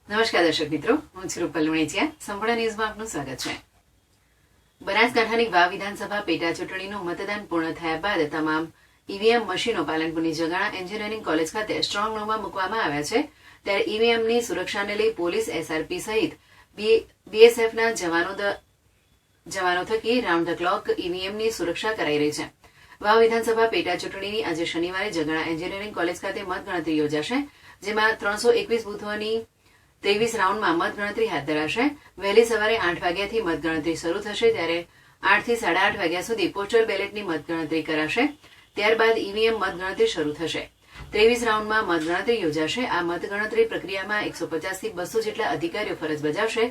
નમસ્કાર દર્શક મિત્રો, હું છું રૂપલ લુણીચિયા. સંપૂર્ણ ન્યૂઝમાં આપનું સ્વાગત છે. બનાસકાંઠાની વાવ વિધાનસભા પેટા ચૂંટણીનું મતદાન પૂર્ણ થયા બાદ તમામ ઈવીએમ મશીનો પાલનપુરની જગાણા એન્જિનિયરિંગ કોલેજ ખાતે સ્ટ્રોંગ રૂમમાં મૂકવામાં આવ્યા છે. ત્યારે ઈવીએમની સુરક્ષાને લઈ પોલીસ, એસઆરપી સહિત બીએસએફના જવાનો થકી રાઉન્ડ ધ ક્લોક ઈવીએમની સુરક્ષા કરાઈ રહી છે. વાવ વિધાનસભા પેટા ચૂંટણીની આજે શનિવારે જગાણા એન્જિનિયરિંગ કોલેજ ખાતે મતગણતરી યોજાશે, જેમાં 321 બૂથોની 23 રાઉન્ડમાં મતગણતરી હાથ ધરાશે. વહેલી સવારે 8 વાગ્યાથી મતગણતરી શરૂ થશે, ત્યારે 8 થી 8:30 વાગ્યા સુધી પોસ્ટલ બેલેટની મતગણતરી કરાશે. ત્યારબાદ ઈવીએમ મતગણતરી શરૂ થશે. 23 રાઉન્ડમાં મતગણતરી યોજાશે. આ મતગણતરી પ્રક્રિયામાં 150 થી 200 જેટલા અધિકારીઓ ફરજ બજાવશે.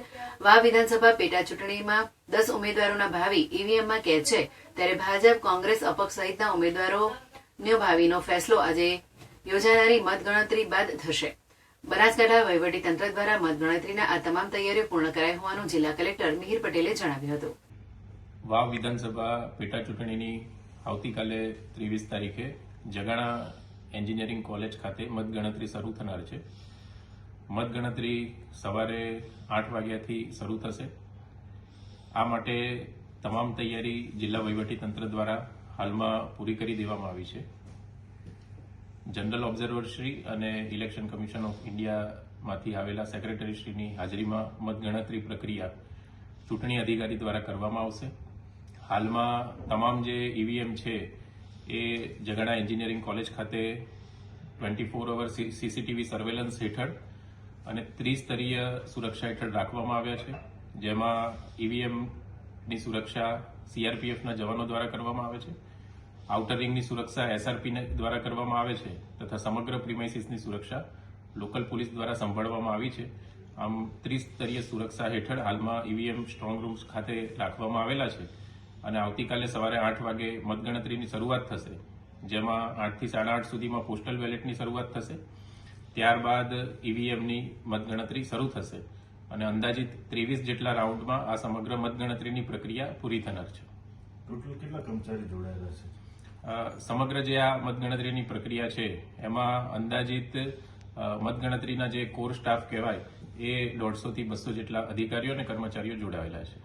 વાવ વિધાનસભા પેટા ચૂંટણીમાં 10 ઉમેદવારોના ભાવિ ઈવીએમમાં કેદ છે, ત્યારે ભાજપ, કોંગ્રેસ, અપક્ષ સહિતના ઉમેદવારોનો ભાવિનો ફેસલો આજે યોજાનારી મતગણતરી બાદ થશે. બનાસકાંઠા વહીવટીતંત્ર દ્વારા મતગણતરીના આ તમામ તૈયારીઓ પૂર્ણ કરાઈ હોવાનું જિલ્લા કલેક્ટર મિહિર પટેલે જણાવ્યું હતું. વાવ વિધાનસભા પેટા ચૂંટણીની આવતીકાલે 23 તારીખે જગાણા એન્જિનિયરિંગ કોલેજ ખાતે મતગણતરી શરૂ થનાર છે. મતગણતરી સવારે 8 વાગ્યાથી શરૂ થશે. આ માટે તમામ તૈયારી જિલ્લા વહીવટીતંત્ર દ્વારા હાલમાં પૂરી કરી દેવામાં આવી છે. જનરલ ઓબ્ઝર્વર શ્રી અને ઇલેક્શન કમિશન ઓફ ઇન્ડિયામાંથી આવેલા સેક્રેટરી શ્રીની હાજરીમાં મતગણતરી પ્રક્રિયા ચૂંટણી અધિકારી દ્વારા કરવામાં આવશે. હાલમાં તમામ જે ઈવીએમ છે એ જગાણા એન્જિનિયરિંગ કોલેજ ખાતે 24 અવર સીસીટીવી સર્વેલન્સ હેઠળ અને ત્રિસ્તરીય સુરક્ષા હેઠળ રાખવામાં આવ્યા છે, જેમાં ઈવીએમની સુરક્ષા સીઆરપીએફના જવાનો દ્વારા કરવામાં આવે છે, આઉટર રિંગની સુરક્ષા એસઆરપી દ્વારા કરવામાં આવે છે તથા સમગ્ર પ્રિમાઇસીસની સુરક્ષા લોકલ પોલીસ દ્વારા સંભાળવામાં આવી છે. આમ ત્રિસ્તરીય સુરક્ષા હેઠળ હાલમાં ઈવીએમ સ્ટ્રોંગ રૂમ્સ ખાતે રાખવામાં આવેલા છે અને આવતીકાલે સવારે 8 વાગે મતગણતરીની શરૂઆત થશે, જેમાં 8 થી 8:30 સુધીમાં પોસ્ટલ બેલેટની શરૂઆત થશે. ત્યારબાદ ઈવીએમની મતગણતરી શરૂ થશે અને અંદાજિત 23 જેટલા રાઉન્ડમાં આ સમગ્ર મતગણતરીની પ્રક્રિયા પૂરી થનાર છે. ટોટલ કેટલા કર્મચારી જોડાયેલા છે? સમગ્ર જે આ મતગણતરીની પ્રક્રિયા છે એમાં અંદાજિત મતગણતરીના જે કોર સ્ટાફ કહેવાય એ 150 થી 200 જેટલા અધિકારીઓ અને કર્મચારીઓ જોડાયેલા છે.